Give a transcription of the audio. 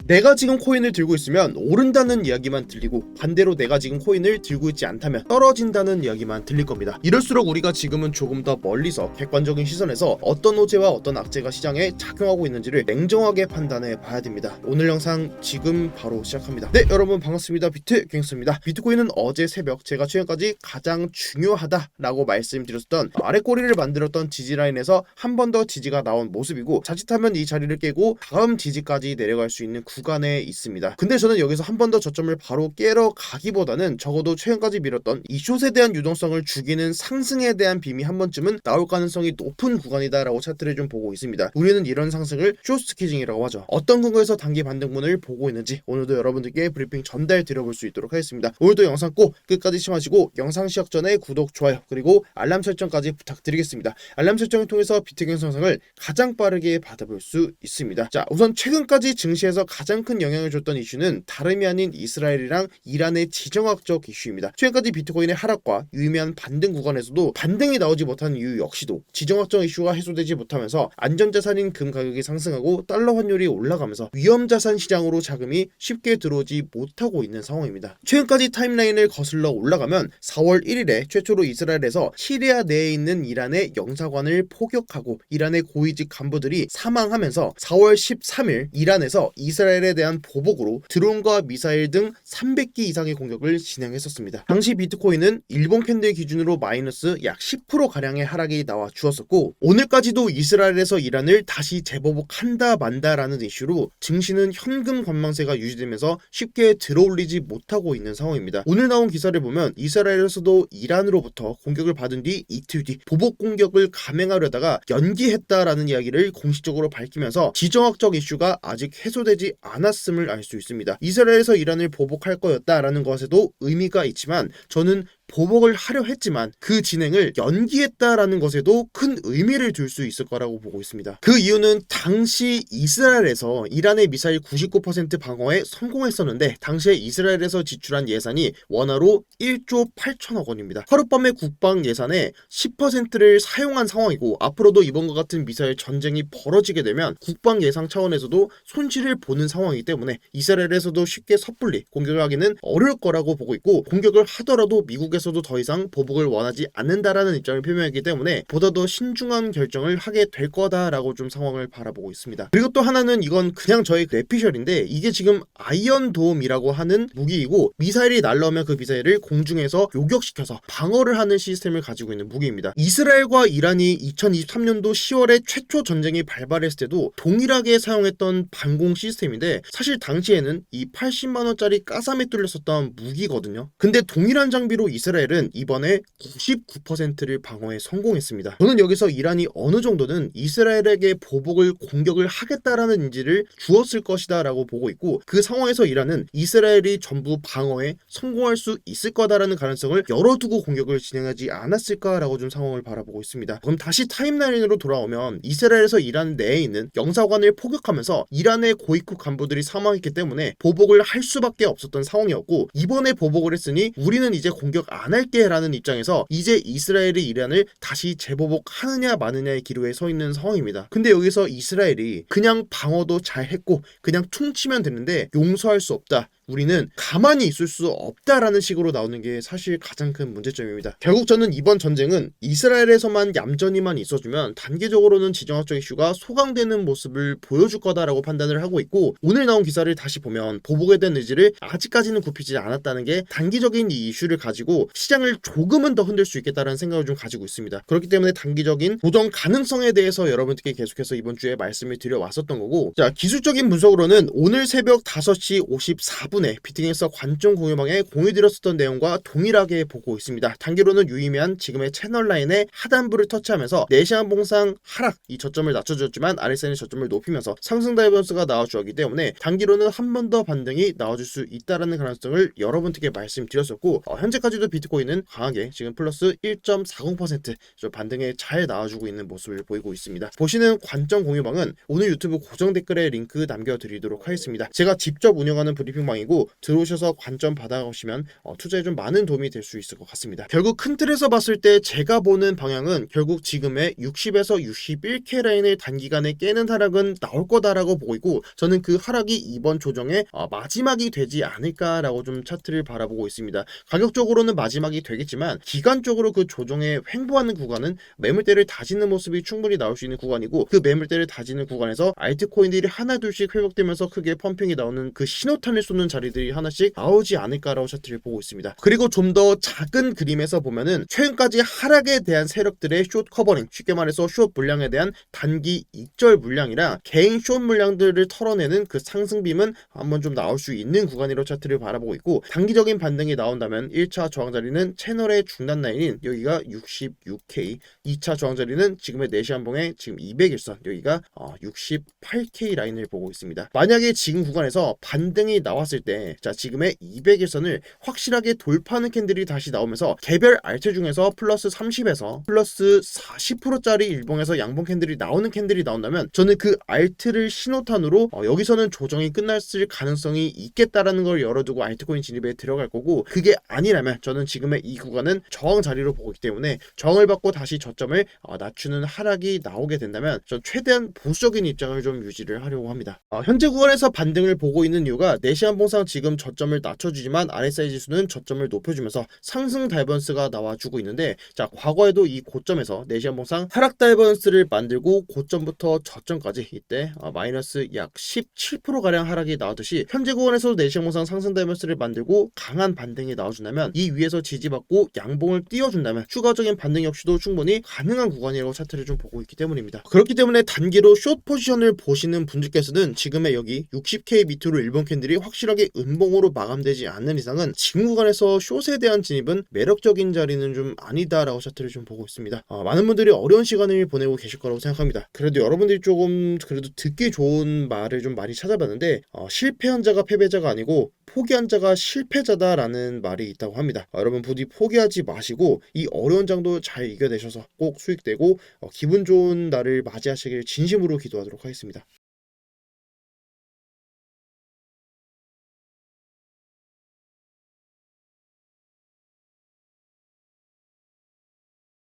내가 지금 코인을 들고 있으면 오른다는 이야기만 들리고, 반대로 내가 지금 코인을 들고 있지 않다면 떨어진다는 이야기만 들릴 겁니다. 이럴수록 우리가 지금은 조금 더 멀리서 객관적인 시선에서 어떤 호재와 어떤 악재가 시장에 작용하고 있는지를 냉정하게 판단해 봐야 됩니다. 오늘 영상 지금 바로 시작합니다. 네, 여러분 반갑습니다. 비트갱스입니다. 비트코인은 어제 새벽 제가 최근까지 가장 중요하다라고 말씀드렸던 아래 꼬리를 만들었던 지지라인에서 한 번 더 지지가 나온 모습이고, 자칫하면 이 자리를 깨고 다음 지지까지 내려갈 수 있는 구간에 있습니다. 근데 저는 여기서 한 번 더 저점을 바로 깨러 가기보다는 적어도 최근까지 밀었던 이 숏에 대한 유동성을 죽이는 상승에 대한 빔이 한 번쯤은 나올 가능성이 높은 구간이다라고 차트를 좀 보고 있습니다. 우리는 이런 상승을 숏 스퀴징이라고 하죠. 어떤 근거에서 단기 반등분을 보고 있는지 오늘도 여러분들께 브리핑 전달 드려볼 수 있도록 하겠습니다. 오늘도 영상 꼭 끝까지 시청하시고 영상 시작 전에 구독, 좋아요, 그리고 알람 설정까지 부탁드리겠습니다. 알람 설정을 통해서 비트코인 상승을 가장 빠르게 받아볼 수 있습니다. 자, 우선 최근까지 증시에서 가장 큰 영향을 줬던 이슈는 다름이 아닌 이스라엘이랑 이란의 지정학적 이슈입니다. 최근까지 비트코인의 하락과 유의미한 반등 구간에서도 반등이 나오지 못한 이유 역시도 지정학적 이슈가 해소되지 못하면서 안전자산인 금 가격이 상승하고 달러 환율이 올라가면서 위험자산 시장으로 자금이 쉽게 들어오지 못하고 있는 상황입니다. 최근까지 타임라인을 거슬러 올라가면 4월 1일에 최초로 이스라엘에서 시리아 내에 있는 이란의 영사관을 포격하고 이란의 고위직 간부들이 사망하면서 4월 13일 이란에서 이스라엘에 대한 보복으로 드론과 미사일 등 300기 이상의 공격을 진행했었습니다. 당시 비트코인은 일본 캔들 기준으로 마이너스 약 10%가량의 하락이 나와 주었었고, 오늘까지도 이스라엘에서 이란을 다시 재보복한다 만다라는 이슈로 증시는 현금 관망세가 유지되면서 쉽게 들어올리지 못하고 있는 상황입니다. 오늘 나온 기사를 보면 이스라엘에서도 이란으로부터 공격을 받은 뒤 이틀 뒤 보복 공격을 감행하려다가 연기했다라는 이야기를 공식적으로 밝히면서 지정학적 이슈가 아직 해소되지 않았음을 알 수 있습니다. 이스라엘에서 이란을 보복할 거였다라는 것에도 의미가 있지만, 저는 보복을 하려 했지만 그 진행을 연기했다라는 것에도 큰 의미를 둘 수 있을 거라고 보고 있습니다. 그 이유는 당시 이스라엘에서 이란의 미사일 99% 방어에 성공했었는데, 당시에 이스라엘에서 지출한 예산이 원화로 1조 8천억 원입니다. 하룻밤의 국방 예산의 10%를 사용한 상황이고, 앞으로도 이번과 같은 미사일 전쟁이 벌어지게 되면 국방 예상 차원에서도 손실을 보는 상황이기 때문에 이스라엘에서도 쉽게 섣불리 공격을 하기는 어려울 거라고 보고 있고, 공격을 하더라도 미국에서도 더 이상 보복을 원하지 않는다라는 입장을 표명했기 때문에 보다 더 신중한 결정을 하게 될 거다라고 좀 상황을 바라보고 있습니다. 그리고 또 하나는, 이건 그냥 저의 뇌피셜인데, 이게 지금 아이언돔이라고 하는 무기이고, 미사일이 날라오면 그 미사일을 공중에서 요격시켜서 방어를 하는 시스템을 가지고 있는 무기입니다. 이스라엘과 이란이 2023년도 10월에 최초 전쟁이 발발했을 때도 동일하게 사용했던 반공 시스템인데, 사실 당시에는 이 80만원짜리 가삼에 뚫렸었던 무기거든요. 근데 동일한 장비로 이스라엘은 이번에 99%를 방어에 성공했습니다. 저는 여기서 이란이 어느 정도는 이스라엘에게 보복을 공격을 하겠다라는 인지를 주었을 것이다 라고 보고 있고, 그 상황에서 이란은 이스라엘이 전부 방어에 성공할 수 있을 거다라는 가능성을 열어두고 공격을 진행하지 않았을까라고 좀 상황을 바라보고 있습니다. 그럼 다시 타임라인으로 돌아오면, 이스라엘에서 이란 내에 있는 영사관을 포격하면서 이란의 고위급 간부들이 사망했기 때문에 보복을 할 수밖에 없었던 상황이었고, 이번에 보복을 했으니 우리는 이제 공격 안 할게 라는 입장에서 이제 이스라엘이 이란을 다시 재보복하느냐 마느냐의 기로에 서 있는 상황입니다. 근데 여기서 이스라엘이 그냥 방어도 잘 했고 그냥 퉁치면 되는데 용서할 수 없다, 우리는 가만히 있을 수 없다라는 식으로 나오는 게 사실 가장 큰 문제점입니다. 결국 저는 이번 전쟁은 이스라엘에서만 얌전히만 있어주면 단기적으로는 지정학적 이슈가 소강되는 모습을 보여줄 거다라고 판단을 하고 있고, 오늘 나온 기사를 다시 보면 보복에 대한 의지를 아직까지는 굽히지 않았다는 게 단기적인 이 이슈를 가지고 시장을 조금은 더 흔들 수 있겠다는 생각을 좀 가지고 있습니다. 그렇기 때문에 단기적인 도전 가능성에 대해서 여러분들께 계속해서 이번 주에 말씀을 드려왔었던 거고, 자, 기술적인 분석으로는 오늘 새벽 5시 54분 비트갱스 관점 공유방에 공유드렸었던 내용과 동일하게 보고 있습니다. 단기로는 유의미한 지금의 채널 라인의 하단부를 터치하면서 4시간 봉상 하락, 이 저점을 낮춰주었지만 RSI는 저점을 높이면서 상승 다이버스가 나와주었기 때문에 단기로는 한 번 더 반등이 나와줄 수 있다는 가능성을 여러분들께 말씀드렸었고, 현재까지도 비트코인은 강하게 지금 플러스 1.40% 반등에 잘 나와주고 있는 모습을 보이고 있습니다. 보시는 관점 공유방은 오늘 유튜브 고정 댓글에 링크 남겨드리도록 하겠습니다. 제가 직접 운영하는 브리핑방이고 들어오셔서 관점 받아오시면 투자에 좀 많은 도움이 될 수 있을 것 같습니다. 결국 큰 틀에서 봤을 때 제가 보는 방향은 결국 지금의 60에서 61K 라인을 단기간에 깨는 하락은 나올 거다라고 보이고, 저는 그 하락이 이번 조정의 마지막이 되지 않을까라고 좀 차트를 바라보고 있습니다. 가격적으로는 마지막이 되겠지만 기간적으로 그 조정에 횡보하는 구간은 매물대를 다지는 모습이 충분히 나올 수 있는 구간이고, 그 매물대를 다지는 구간에서 알트코인들이 하나둘씩 회복되면서 크게 펌핑이 나오는 그 신호탄을 쏘는 자리들이 하나씩 나오지 않을까라고 차트를 보고 있습니다. 그리고 좀 더 작은 그림에서 보면은 최근까지 하락에 대한 세력들의 숏 커버링, 쉽게 말해서 숏 물량에 대한 단기 익절 물량이랑 개인 숏 물량들을 털어내는 그 상승빔은 한번 좀 나올 수 있는 구간으로 차트를 바라보고 있고, 단기적인 반등이 나온다면 1차 저항 자리는 채널의 중단 라인인 여기가 66K, 2차 저항 자리는 지금의 4시 한봉의 지금 200일선 여기가 68K 라인을 보고 있습니다. 만약에 지금 구간에서 반등이 나왔을 때, 자 지금의 200일선을 확실하게 돌파하는 캔들이 다시 나오면서 개별 알트 중에서 플러스 30에서 플러스 40%짜리 일봉에서 양봉 캔들이 나오는 캔들이 나온다면 저는 그 알트를 신호탄으로 여기서는 조정이 끝났을 가능성이 있겠다라는 걸 열어두고 알트코인 진입에 들어갈 거고, 그게 아니라면 저는 지금의 이 구간은 저항 자리로 보고 있기 때문에 저항을 받고 다시 저점을 낮추는 하락이 나오게 된다면 전 최대한 보수적인 입장을 좀 유지를 하려고 합니다. 현재 구간에서 반등을 보고 있는 이유가 4시 한봉상 지금 저점을 낮춰주지만 RSI 지수는 저점을 높여주면서 상승 다이버런스가 나와주고 있는데, 자 과거에도 이 고점에서 4시 한봉상 하락 다이버런스를 만들고 고점부터 저점까지 이때 마이너스 약 17%가량 하락이 나왔듯이 현재 구간에서도 4시 한봉상 상승 다이버런스를 만들고 강한 반등이 나와준다면 이 위에서 지지받고 양봉을 띄워준다면 추가적인 반등 역시도 충분히 가능한 구간이라고 차트를 좀 보고 있기 때문입니다. 그렇기 때문에 단기로 숏 포지션을 보시는 분들께서는 지금의 여기 60K 밑으로 일본 캔들이 확실하게 음봉으로 마감되지 않는 이상은 지금 구간에서 숏에 대한 진입은 매력적인 자리는 좀 아니다라고 차트를 좀 보고 있습니다. 많은 분들이 어려운 시간을 보내고 계실 거라고 생각합니다. 그래도 여러분들이 조금 그래도 듣기 좋은 말을 좀 많이 찾아봤는데 실패한 자가 패배자가 아니고 포기한 자가 실패자다라는 말이 있다고 합니다. 여러분 부디 포기하지 마시고 이 어려운 장도 잘 이겨내셔서 꼭 수익되고 기분 좋은 날을 맞이하시길 진심으로 기도하도록 하겠습니다.